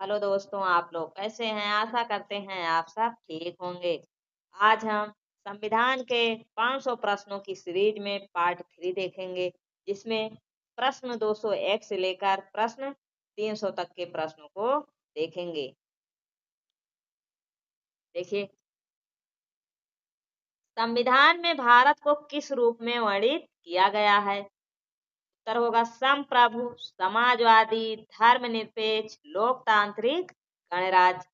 Hello दोस्तों, आप लोग कैसे हैं? आशा करते हैं आप सब ठीक होंगे। आज हम संविधान के 500 प्रश्नों की सीरीज में पार्ट 3 देखेंगे, जिसमें प्रश्न 201 से लेकर प्रश्न 300 तक के प्रश्नों को देखेंगे। देखिए, संविधान में भारत को किस रूप में वर्णित किया गया है? उत्तर होगा संप्रभु, समाजवादी, धर्मनिरपेक्ष, लोकतांत्रिक, गणराज्य।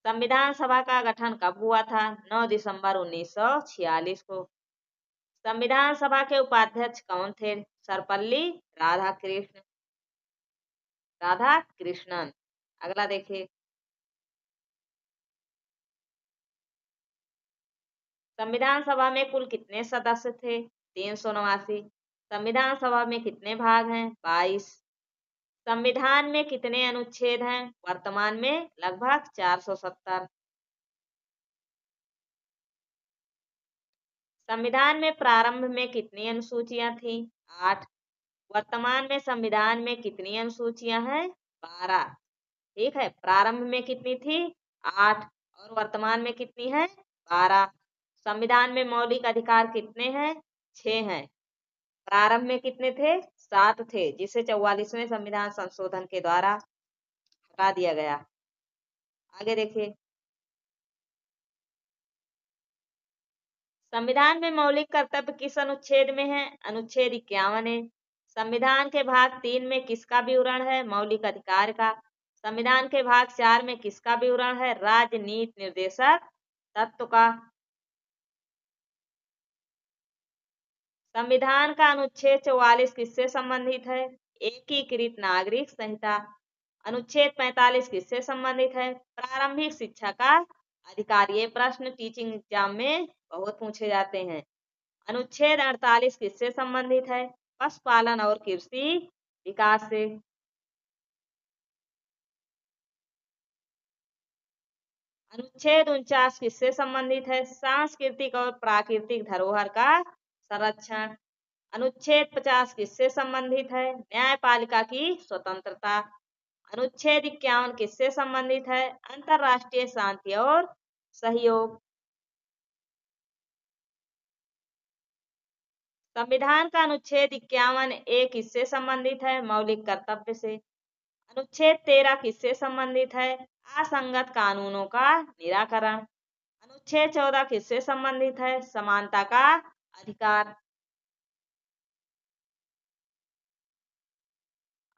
संविधान सभा का गठन कब हुआ था? 9 दिसंबर 1946 को। संविधान सभा के उपाध्यक्ष कौन थे? सर्वपल्ली राधाकृष्णन। अगला देखिए, संविधान सभा में कुल कितने सदस्य थे? 389। संविधान सभा में कितने भाग हैं? 22। संविधान में कितने अनुच्छेद हैं? वर्तमान में लगभग 470। संविधान में प्रारंभ में कितनी अनुसूचियां थी? 8। वर्तमान में संविधान में कितनी अनुसूचियां हैं? 12। ठीक है, प्रारंभ में कितनी थी? 8 और वर्तमान में कितनी है? 12। संविधान में मौलिक अधिकार कितने हैं? 6 हैं। प्रारंभ में कितने थे? 7 थे, जिसे 44वें संविधान संशोधन के द्वारा हटा दिया गया। आगे देखिए, संविधान में मौलिक कर्तव्य किस अनुच्छेद में है? अनुच्छेद 51 है। संविधान के भाग 3 में किसका विवरण है? मौलिक अधिकार का। संविधान के भाग 4 में किसका विवरण है? राजनीति निर्देशक तत्व का। संविधान का अनुच्छेद 44 किससे संबंधित है? एकीकृत नागरिक संहिता। अनुच्छेद 45 किससे संबंधित है? प्रारंभिक शिक्षा का अधिकार। ये प्रश्न टीचिंग एग्जाम में बहुत पूछे जाते हैं। अनुच्छेद 48 किससे संबंधित है? पशुपालन और कृषि विकास से। अनुच्छेद 49 किससे संबंधित है? सांस्कृतिक और प्राकृतिक धरोहर का संरक्षण। अनुच्छेद 50 किससे संबंधित है? न्यायपालिका की स्वतंत्रता। अनुच्छेद 51 किससे संबंधित है? अंतर्राष्ट्रीय शांति और सहयोग। संविधान का अनुच्छेद 51 ए किससे संबंधित है? मौलिक कर्तव्य से। अनुच्छेद 13 किससे संबंधित है? असंगत कानूनों का निराकरण। अनुच्छेद 14 किससे संबंधित है? समानता का अधिकार।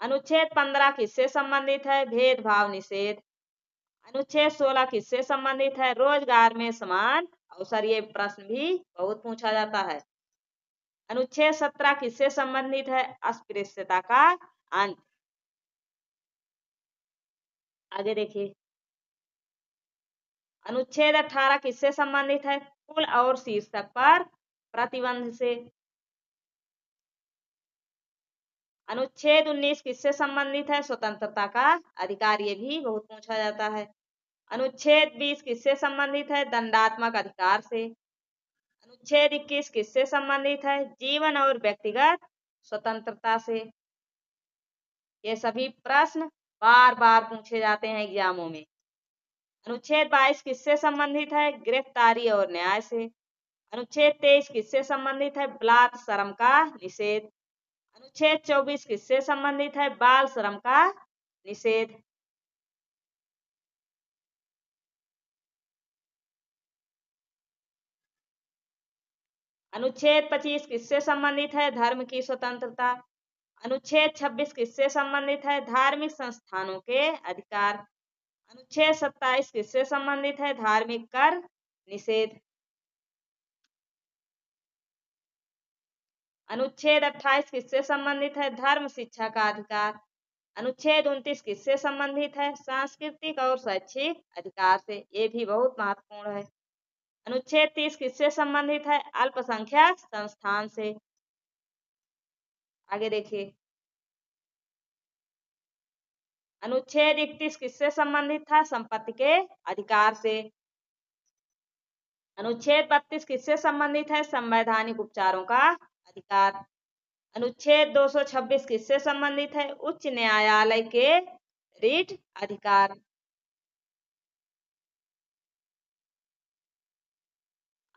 अनुच्छेद 15 किससे संबंधित है? भेदभाव निषेध। अनुच्छेद 16 किससे संबंधित है? रोजगार में समान अवसर। ये प्रश्न भी बहुत पूछा जाता है। अनुच्छेद 17 किससे संबंधित है? अस्पृश्यता का अंत। आगे देखिए, अनुच्छेद 18 किससे संबंधित है? कुल और शीर्षक पर प्रतिबंध से। अनुच्छेद 19 किससे संबंधित है? स्वतंत्रता का अधिकार। ये भी बहुत पूछा जाता है। अनुच्छेद 20 किससे संबंधित है? दंडात्मक अधिकार से। अनुच्छेद 21 किससे संबंधित है? जीवन और व्यक्तिगत स्वतंत्रता से। ये सभी प्रश्न बार बार पूछे जाते हैं एग्जामों में। अनुच्छेद 22 किससे संबंधित है? गिरफ्तारी और न्याय से। अनुच्छेद 23 किससे संबंधित है? बलात्कार का निषेध। अनुच्छेद 24 किससे संबंधित है? बाल श्रम का निषेध। अनुच्छेद 25 किससे संबंधित है? धर्म की स्वतंत्रता। अनुच्छेद 26 किससे संबंधित है? धार्मिक संस्थानों के अधिकार। अनुच्छेद 27 किससे संबंधित है? धार्मिक कर निषेध। अनुच्छेद 28 किससे संबंधित है? धर्म शिक्षा का अधिकार। अनुच्छेद 29 किससे संबंधित है? सांस्कृतिक और शैक्षिक अधिकार से। ये भी बहुत महत्वपूर्ण है। अनुच्छेद 30 किससे संबंधित है? अल्पसंख्यक संस्थान से। आगे देखिए, अनुच्छेद 31 किससे संबंधित था? संपत्ति के अधिकार से। अनुच्छेद 32 किससे संबंधित है? संवैधानिक उपचारों का अधिकार। अनुच्छेद 226 किससे संबंधित है? उच्च न्यायालय के रिट अधिकार।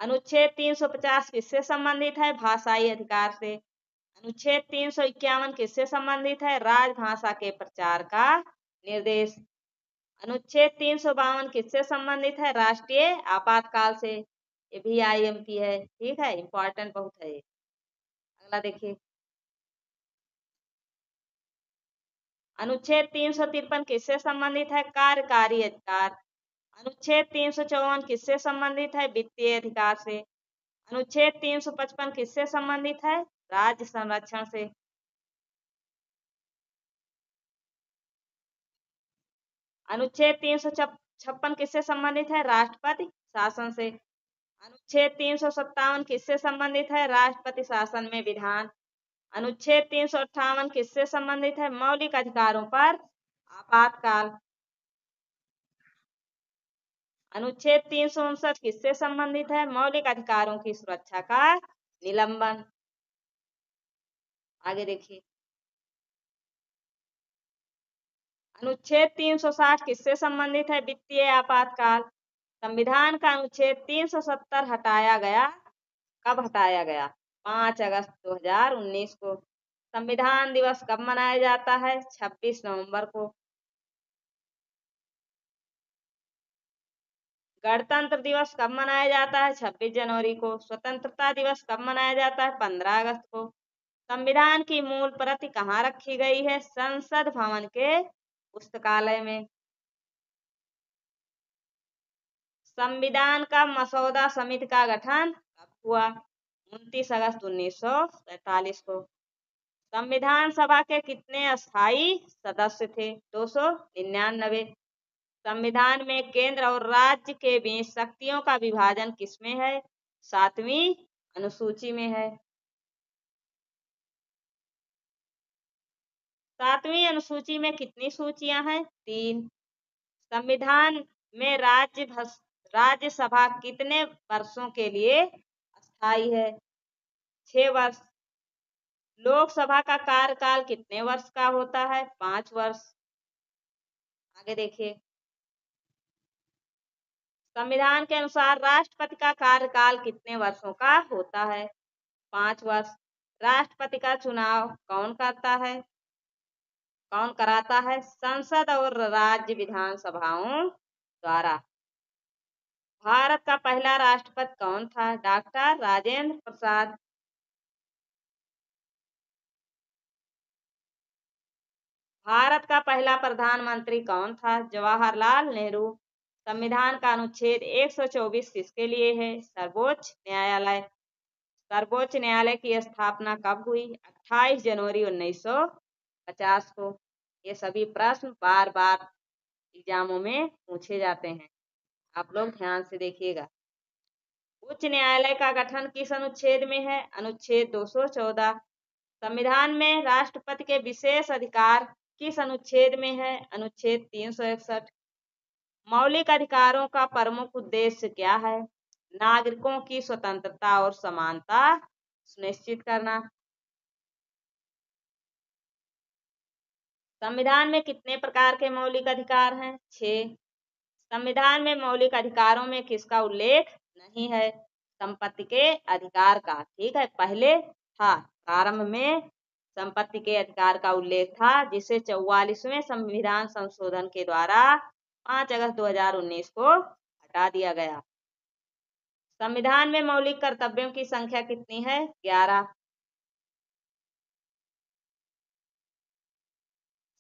अनुच्छेद 350 किससे संबंधित है? भाषाई अधिकार से। अनुच्छेद 351 किससे संबंधित है? राजभाषा के प्रचार का निर्देश। अनुच्छेद 352 किससे संबंधित है? राष्ट्रीय आपातकाल से। ये भी IMP है, ठीक है, इंपॉर्टेंट बहुत है ये। अगला देखिए, अनुच्छेद 353 किससे संबंधित है? कार्यकारी अधिकार। अनुच्छेद 354 किससे संबंधित है? वित्तीय अधिकार से। अनुच्छेद 355 किससे संबंधित है? राज्य संरक्षण से। अनुच्छेद 356 किससे संबंधित है? राष्ट्रपति शासन से। अनुच्छेद 357 किससे संबंधित है? राष्ट्रपति शासन में विधान। अनुच्छेद 358 किससे संबंधित है? मौलिक अधिकारों पर आपातकाल। अनुच्छेद 359 किससे संबंधित है? मौलिक अधिकारों की सुरक्षा का निलंबन। आगे देखिए, अनुच्छेद 360 किससे संबंधित है? वित्तीय आपातकाल। संविधान का अनुच्छेद 370 हटाया गया। कब हटाया गया? 5 अगस्त 2019 को। संविधान दिवस कब मनाया जाता है? 26 नवंबर को। गणतंत्र दिवस कब मनाया जाता है? 26 जनवरी को। स्वतंत्रता दिवस कब मनाया जाता है? 15 अगस्त को। संविधान की मूल प्रति कहाँ रखी गई है? संसद भवन के पुस्तकालय में। संविधान का मसौदा समिति का गठन कब हुआ? 29 अगस्त 1947 को। संविधान सभा के कितने अस्थायी सदस्य थे? 299। संविधान में केंद्र और राज्य के बीच शक्तियों का विभाजन किसमें है? 7वीं अनुसूची में है। 7वीं अनुसूची में कितनी सूचियां हैं? 3। संविधान में राज्यसभा कितने वर्षों के लिए अस्थायी है? 6 वर्ष। लोकसभा का कार्यकाल कितने वर्ष का होता है? 5 वर्ष। आगे देखिए, संविधान के अनुसार राष्ट्रपति का कार्यकाल कितने वर्षों का होता है? 5 वर्ष। राष्ट्रपति का चुनाव कौन करता है? कौन कराता है? संसद और राज्य विधानसभाओं द्वारा। भारत का पहला राष्ट्रपति कौन था? डॉक्टर राजेंद्र प्रसाद। भारत का पहला प्रधानमंत्री कौन था? जवाहरलाल नेहरू। संविधान का अनुच्छेद 124 किसके लिए है? सर्वोच्च न्यायालय। सर्वोच्च न्यायालय की स्थापना कब हुई? 28 जनवरी 1950 को। ये सभी प्रश्न बार बार एग्जामों में पूछे जाते हैं, आप लोग ध्यान से देखिएगा। उच्च न्यायालय का गठन किस अनुच्छेद में है? अनुच्छेद 214। संविधान में राष्ट्रपति के विशेष अधिकार किस अनुच्छेद में है? अनुच्छेद 361। मौलिक अधिकारों का प्रमुख उद्देश्य क्या है? नागरिकों की स्वतंत्रता और समानता सुनिश्चित करना। संविधान में कितने प्रकार के मौलिक अधिकार हैं? 6। संविधान में मौलिक अधिकारों में किसका उल्लेख नहीं है? संपत्ति के अधिकार का। ठीक है, पहले था, प्रारंभ में संपत्ति के अधिकार का उल्लेख था, जिसे 44वें संविधान संशोधन के द्वारा 5 अगस्त 2019 को हटा दिया गया। संविधान में मौलिक कर्तव्यों की संख्या कितनी है? 11।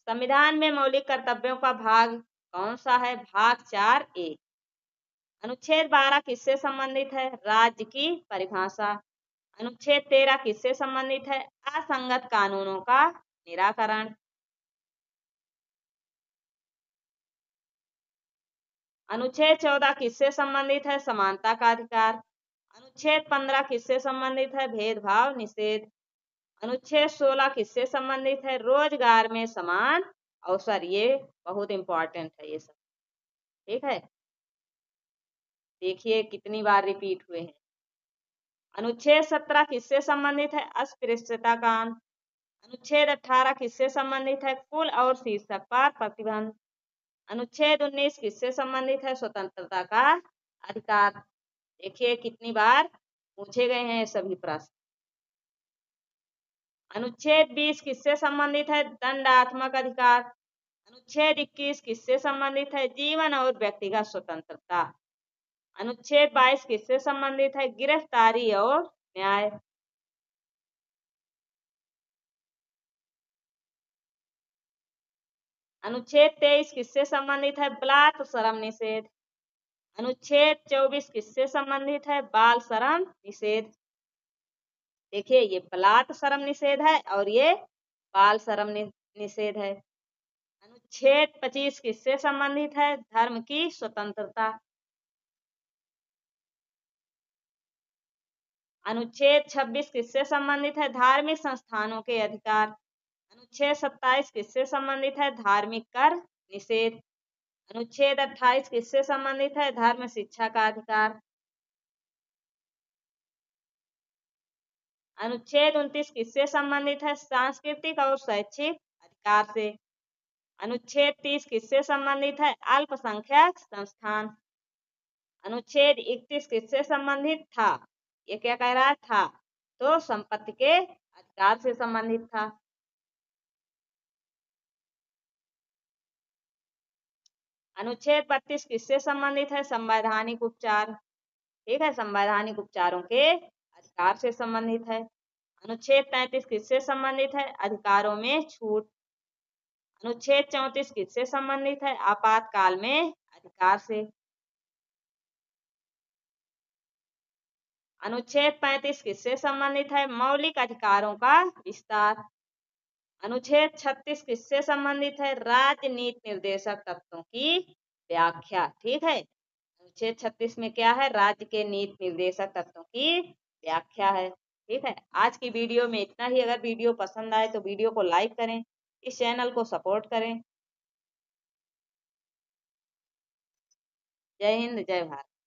संविधान में मौलिक कर्तव्यों का भाग कौन सा है? भाग 4A। अनुच्छेद 12 किससे संबंधित है? राज्य की परिभाषा। अनुच्छेद 13 किससे संबंधित है? असंगत कानूनों का निराकरण। अनुच्छेद 14 किससे संबंधित है? समानता का अधिकार। अनुच्छेद 15 किससे संबंधित है? भेदभाव निषेध। अनुच्छेद 16 किससे संबंधित है? रोजगार में समान अवसर। ये बहुत इंपॉर्टेंट है ये सब, ठीक है, देखिए कितनी बार रिपीट हुए हैं। अनुच्छेद 17 किससे संबंधित है? अस्पृश्यता कानून। अनुच्छेद 18 किससे संबंधित है? कुल और शीर्षक पर प्रतिबंध। अनुच्छेद 19 किससे संबंधित है? स्वतंत्रता का अधिकार। देखिए कितनी बार पूछे गए हैं सभी प्रश्न। अनुच्छेद 20 किससे संबंधित है? दंडात्मक अधिकार। अनुच्छेद 21 किससे संबंधित है? जीवन और व्यक्तिगत स्वतंत्रता। अनुच्छेद 22 किससे संबंधित है? गिरफ्तारी और न्याय। अनुच्छेद 23 किससे संबंधित है? बलात् श्रम निषेध। अनुच्छेद 24 किससे संबंधित है? बाल श्रम निषेध। देखिए ये बलात् श्रम निषेध है और ये बाल श्रम निषेध है। अनुच्छेद 25 किससे संबंधित है? धर्म की स्वतंत्रता। अनुच्छेद 26 किससे संबंधित है? धार्मिक संस्थानों के अधिकार। अनुच्छेद 27 किससे संबंधित है? धार्मिक कर निषेध। अनुच्छेद 28 किससे संबंधित है? धर्म शिक्षा का अधिकार। अनुच्छेद 29 किससे संबंधित है? सांस्कृतिक और शैक्षिक अधिकार से। अनुच्छेद 30 किससे संबंधित है? अल्पसंख्यक संस्थान। अनुच्छेद 31 किससे संबंधित था? ये क्या कह रहा था? तो संपत्ति के अधिकार से संबंधित था। अनुच्छेद 32 किससे संबंधित है? संवैधानिक उपचार। ठीक है, संवैधानिक उपचारों के अधिकार से संबंधित है। अनुच्छेद 33 किससे संबंधित है? अधिकारों में छूट। अनुच्छेद 34 किससे संबंधित है? आपातकाल में अधिकार से। अनुच्छेद 35 किससे संबंधित है? मौलिक अधिकारों का विस्तार। अनुच्छेद 36 किससे संबंधित है? राजनीति निर्देशक तत्वों की व्याख्या। ठीक है, अनुच्छेद 36 में क्या है? राज्य के नीति निर्देशक तत्वों की व्याख्या है। ठीक है, आज की वीडियो में इतना ही। अगर वीडियो पसंद आए तो वीडियो को लाइक करें, इस चैनल को सपोर्ट करें। जय हिंद, जय भारत।